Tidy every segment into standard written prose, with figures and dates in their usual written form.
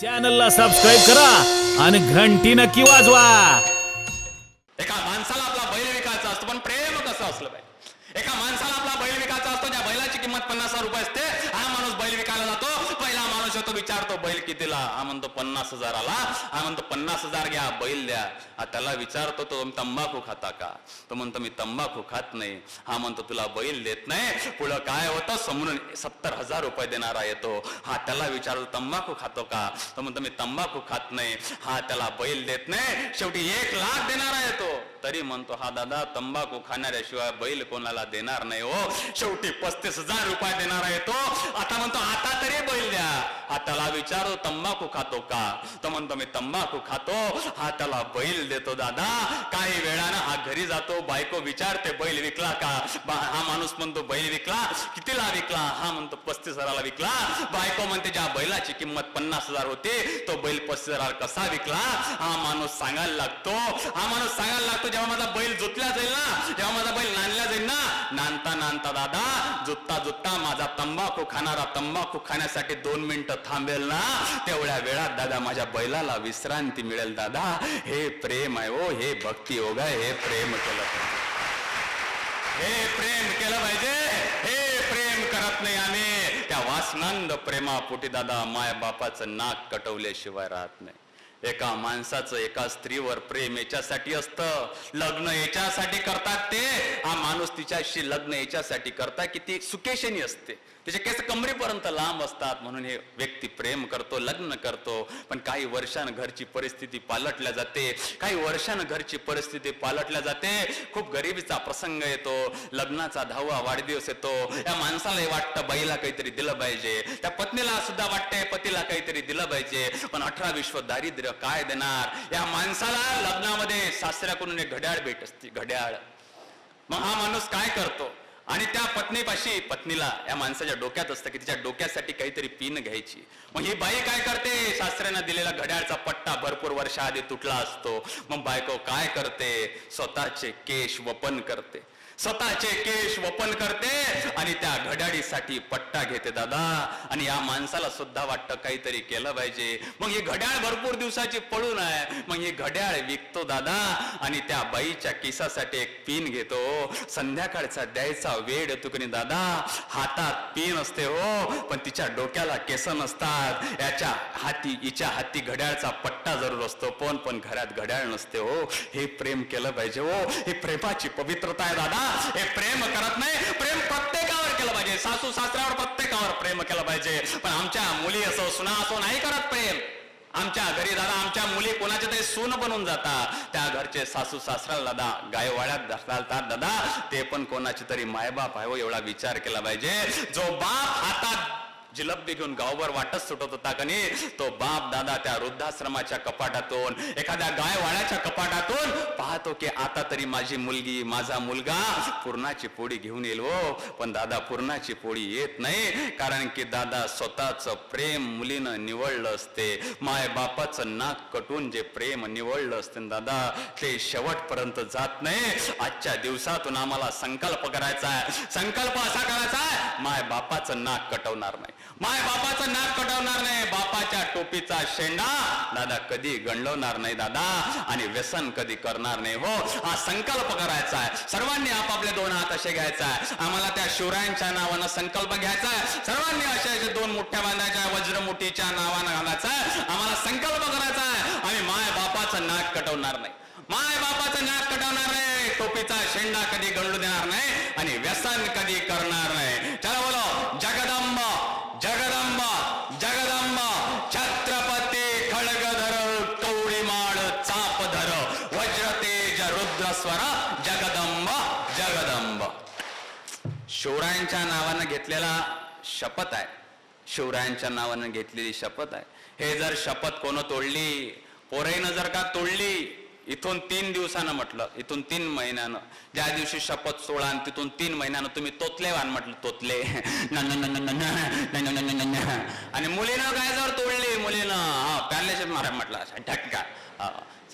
चॅनलला सबस्क्राईब करा आणि घंटी नक्की वाजवा। एका माणसाला आपला बैल विकायचा असतो, पण प्रेम कसं असलं पाहिजे। एका माणसाला आपला बैल विकायचा असतो, ज्या बैलाची किंमत 50,000 रुपये असते, हा माणूस बैल विकायला जातो, पहिला माणूस येतो, विचारतो बैल कितीला, हा म्हणतो 50,000ला, हा म्हणतो 50,000 घ्या बैल द्या। हा त्याला विचारतो तो तंबाखू खाता का, तो म्हणतो मी तंबाखू खात नाही। हा म्हणतो तुला बैल देत नाही, पुढं काय होतं समोरून 70,000 रुपये देणारा येतो, हा त्याला विचारतो तंबाखू खातो का, तो म्हणतो मी तंबाखू खात नाही। हा त्याला बैल देत नाही, शेवटी 1,00,000 देणारा येतो, तरी म्हणतो हा दादा तंबाखू खाणाऱ्याशिवाय बैल कोणाला देणार नाही हो। शेवटी 35,000 रुपये देणारा येतो, आता म्हणतो आता तरी बैल द्या। हा त्याला विचारतो तंबाखू खातो का, तो म्हणतो मी तंबाखू खातो। हा त्याला बैल देतो दादा। काही वेळानं हा घरी जातो, बायको विचारते बैल विकला का, हा माणूस म्हणतो बैल विकला, कितीला विकला, हा म्हणतो 35,000ला विकला। बायको म्हणते ज्या बैलाची किंमत 50,000 होती, तो बैल 35,000 कसा विकला। हा माणूस सांगायला लागतो जेव्हा माझा बैल जुतल्या जाईल ना, जेव्हा माझा बैल नांदल्या जाईल ना, नांदता नांदता दादा जुत्ता माझा तंबाखू खाणारा तंबाखू खाण्यासाठी 2 मिनिटं थांबेल ना, तेवढ्या वेळात दादा माझ्या बैलाला विश्रांती मिळेल। दादा हे प्रेम आहे हो, हे भक्ती योग आहे, हे प्रेम केलं पाहिजे, हे प्रेम केलं पाहिजे, हे प्रेम करत नाही आम्ही। त्या वासनांद प्रेमापोटी दादा माय बापाचं नाक कटवल्याशिवाय राहत नाही। एका माणसाचं एका स्त्रीवर प्रेम याच्यासाठी असतं, लग्न याच्यासाठी करतात ते, हा माणूस तिच्याशी लग्न याच्यासाठी करतात की ती सुकेशनी असते, तिचे केस कमरेपर्यंत लांब असतात, म्हणून हे व्यक्ती प्रेम करतो, लग्न करतो। पण काही वर्षानं घरची परिस्थिती पालटल्या जाते, काही वर्षानं घरची परिस्थिती पालटल्या जाते, खूप गरिबीचा प्रसंग येतो, लग्नाचा 10वा वाढदिवस येतो, या माणसालाही वाटतं बाईला काहीतरी दिलं पाहिजे, त्या पत्नीला सुद्धा वाटते पतीला काहीतरी दिलं पाहिजे, पण 18 विश्व दारिद्र्य काय देणार। या माणसाला लग्नामध्ये सासऱ्याकडून एक घड्याळ भेट असते, घड्याळ। मग हा माणूस काय करतो, आणि त्या पत्नीला या माणसाच्या डोक्यात असतं की तिच्या डोक्यासाठी काहीतरी पिन घ्यायची। मग ही बाई काय करते, सासऱ्यानं दिलेला घड्याळचा पट्टा भरपूर वर्षाआधी तुटला असतो, मग बायको काय करते, स्वतःचे केश वपन करते, आणि त्या घड्याळीसाठी पट्टा घेते दादा। आणि या माणसाला सुद्धा वाटतं काहीतरी केलं पाहिजे, मग ही घड्याळ भरपूर दिवसाची पळून आहे, मग ही घड्याळ विकतो दादा, आणि त्या बाईच्या केसासाठी एक पिन घेतो। संध्याकाळचा द्यायचा वेळ येतो की दादा, हातात पिन असते हो, पण तिच्या डोक्याला केस नसतात, हिच्या हाती घड्याळचा पट्टा जरूर असतो, पण घरात घड्याळ नसते हो। हे प्रेम केलं पाहिजे हो, ही प्रेमाची पवित्रता आहे दादा। हे प्रेम करत नाही, प्रेम प्रत्येकावर केलं पाहिजे, सासू सासऱ्यावर प्रत्येकावर प्रेम केलं पाहिजे, पण आमच्या मुली असो सुना असो नाही करत प्रेम। आमच्या घरी दादा आमच्या मुली कोणाच्या तरी सून बनून जातात, त्या घरचे सासू सासऱ्याला दादा गायवाड्यात घालतात दादा, ते पण कोणाची तरी मायबाप आहे हो, एवढा विचार केला पाहिजे। जो बाप हातात जिलबी घेऊन गावभर वाटच सुटत होता का नाही, तो बाप दादा त्या वृद्धाश्रमाच्या कपाटातून, एखाद्या गायवाड्याच्या कपाटातून पाहतो की आता तरी माझी मुलगी माझा मुलगा पुरणाची पोळी घेऊन येईल हो, पण दादा पुरणाची पोळी येत नाही, कारण की दादा स्वतःच प्रेम मुलीनं निवडलं असते, माय बापाचं नाक कटून जे प्रेम निवडलं असते दादा, ते शेवटपर्यंत जात नाही। आजच्या दिवसातून आम्हाला संकल्प करायचा आहे, संकल्प असा करायचा आहे, माय बापाचं नाक कटवणार नाही, माय बापाचं नाक कटवणार नाही, बापाच्या टोपीचा शेंडा दादा कधी गंडवणार नाही दादा, आणि व्यसन कधी करणार नाही हो। हा संकल्प करायचा आहे, सर्वांनी आपापले 2 हात असे घ्यायचा आहे, आम्हाला त्या शिवरायांच्या नावानं संकल्प घ्यायचा आहे, सर्वांनी असे 2 मुठ्या बांधायच्या, वज्रमुठीच्या नावानं घालायचा आहे, आम्हाला संकल्प करायचा आहे, आम्ही माय बापाचं नाक कटवणार नाही, माय बापाचं नाक कटवणार नाही, टोपीचा शेंडा कधी गंडू देणार नाही, आणि व्यसन कधी करणार नाही। चला बोलो जगदंब जगदंब जगदंब, छत्रपती खड्गधर कवळीमाळ चापधर, वज्रतेज रुद्रस्वर, जगदंब जगदंब। शिवरायांच्या नावानं घेतलेला शपथ आहे, शिवरायांच्या नावानं घेतलेली शपथ आहे। हे जर शपथ कोण तोडली, पोराईनं जर का तोडली, इथून 3 दिवसानं म्हटलं, इथून 3 महिन्यानं, ज्या दिवशी शपथ सोळा आणि तिथून 3 महिन्यानं तुम्ही तोतले वान म्हटलं, तोतले आणि मुलीनं काय जर तोडली, मुलीनं पॅलेस मारा म्हटलं ढक्का,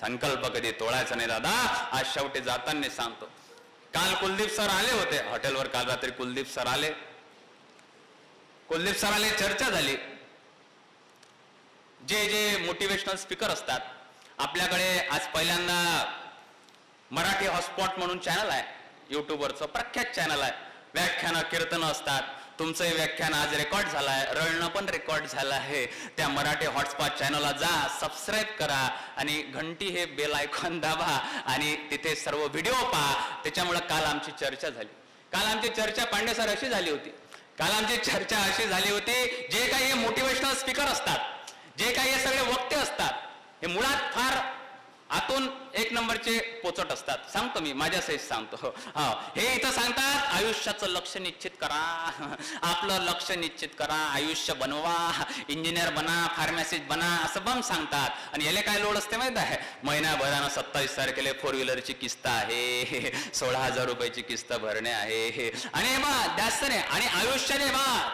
संकल्प कधी तोडायचा नाही दादा। आज शेवटी जाताना सांगतो, काल कुलदीप सर आले होते हॉटेलवर, काल रात्री कुलदीप सर आले, चर्चा झाली, जे जे मोटिवेशनल स्पीकर असतात, आपल्याकडे आज पहिल्यांदा मराठी हॉटस्पॉट म्हणून चॅनल आहे, युट्यूबवरचं प्रख्यात चॅनल आहे. व्याख्यानं कीर्तनं असतात. तुमचं हे व्याख्यान आज रेकॉर्ड झालंय, रळणं पण रेकॉर्ड झालं आहे. त्या मराठी हॉटस्पॉट चॅनलला जा, सबस्क्राईब करा आणि घंटी हे बेल आयकॉन दाबा आणि तिथे सर्व व्हिडिओ पहा. त्याच्यामुळे काल आमची चर्चा झाली. काल आमची चर्चा पांडे सर अशी झाली होती. काल आमची चर्चा अशी झाली होती, जे काही हे मोटिवेशनल स्पीकर असतात, जे काही हे सगळे वक्ते असतात, हे मुळात फार आतून एक नंबरचे पोचट असतात. सांगतो मी माझ्या सहित सांगतो. हे इथं सांगतात आयुष्याचं लक्ष निश्चित करा, आपलं लक्ष निश्चित करा, आयुष्य बनवा, इंजिनियर बना, फार्मासिस्ट बना, असं बम सांगतात. आणि याला काय लोड असते माहित आहे, महिनाभरानं 27 तारखेला 4 व्हीलरची किस्त आहे, 16,000 रुपयाची किस्त भरणे आहे. आणि जास्त नाही. आणि आयुष्याने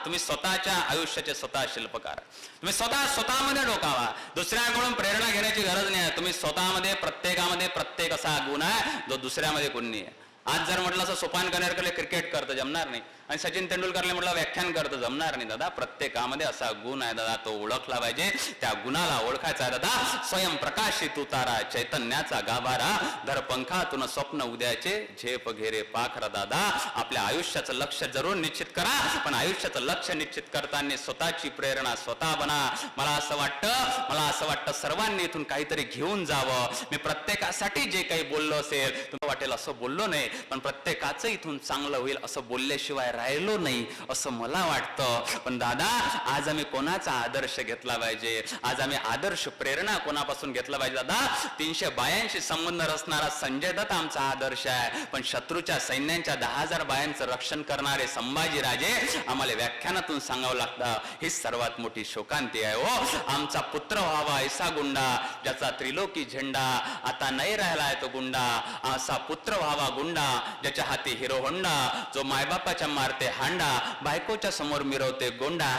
तुम्ही स्वतःच्या आयुष्याचे स्वतः शिल्पकार, तुम्ही स्वतःमध्ये डोकावा. दुसऱ्याकडून प्रेरणा घेण्याची गरज नाही. तुम्ही स्वतःमध्ये प्रत्येकामध्ये प्रत्येक असा गुण आहे जो दुसऱ्यामध्ये गुण नाही आहे. आज जर म्हटलं असं सोपान कनेरकरले क्रिकेट करतं जमणार नाही, आणि सचिन तेंडुलकरले म्हटलं व्याख्यान करतं जमणार नाही. दादा प्रत्येकामध्ये असा गुण आहे दादा, तो ओळखला पाहिजे. त्या गुणाला ओळखायचा आहे दादा. स्वयंप्रकाशित उतारा, चैतन्याचा गाभारा, धरपंखातून स्वप्न उद्याचे, झेप घेरे पाखरा. दादा आपल्या आयुष्याचं लक्ष जरूर निश्चित करा, पण आयुष्याचं लक्ष निश्चित करताना स्वतःची प्रेरणा स्वतः बना. मला असं वाटतं सर्वांनी इथून काहीतरी घेऊन जावं. मी प्रत्येकासाठी जे काही बोललो असेल, तुम्हाला वाटेल असं बोललो नाही, पण प्रत्येकाचं इथून चांगलं होईल असं बोलल्याशिवाय राहिलो नाही असं मला वाटतं. पण दादा आज आम्ही कोणाचा आदर्श घेतला पाहिजे, आज आम्ही आदर्श प्रेरणा कोणापासून घेतला पाहिजे. दादा 382 संबंध रचणारा संजय दत्त आमचा आदर्श आहे, पण शत्रूच्या सैन्यांच्या 10,000 बायांचं रक्षण करणारे संभाजी राजे आम्हाला व्याख्यानातून सांगावं लागतं. ही सर्वात मोठी शोकांती आहे. हो, आमचा पुत्र व्हावा ऐसा गुंडा, ज्याचा त्रिलोकी झेंडा आता नाही राहिलाय तो गुंडा. असा पुत्र व्हावा गुंडा, ज्याच्या हाती हिरो होंडा, जो मायबापाच्या मारते हांडा, बायकोच्या समोर मिरवते गोंडा.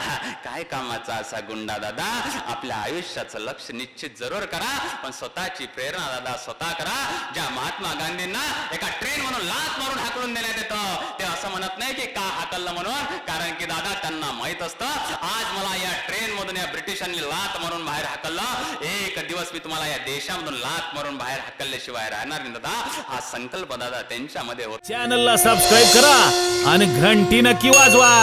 काय कामाचा असा गुंडा. दादा आपल्या आयुष्याचं लक्ष निश्चित जरूर करा, पण स्वतःची प्रेरणा दादा स्वतः करा. ज्या महात्मा गांधींना एका ट्रेन म्हणून लात मारून हाकलून देण्यात येतं, ते असं म्हणत नाही की का हाकललं म्हणून, कारण की दादा त्यांना माहित असतं आज मला या ट्रेन मधून या ब्रिटिशांनी लात मारून बाहेर हाकललं, एक दिवस मी तुम्हाला या देशामधून लात मारून बाहेर हाकलल्याशिवाय राहणार नाही. दादा हा संकल्प दादा त्यांच्यामध्ये होता. चॅनलला सबस्क्राईब करा आणि घंटी नक्की वाजवा.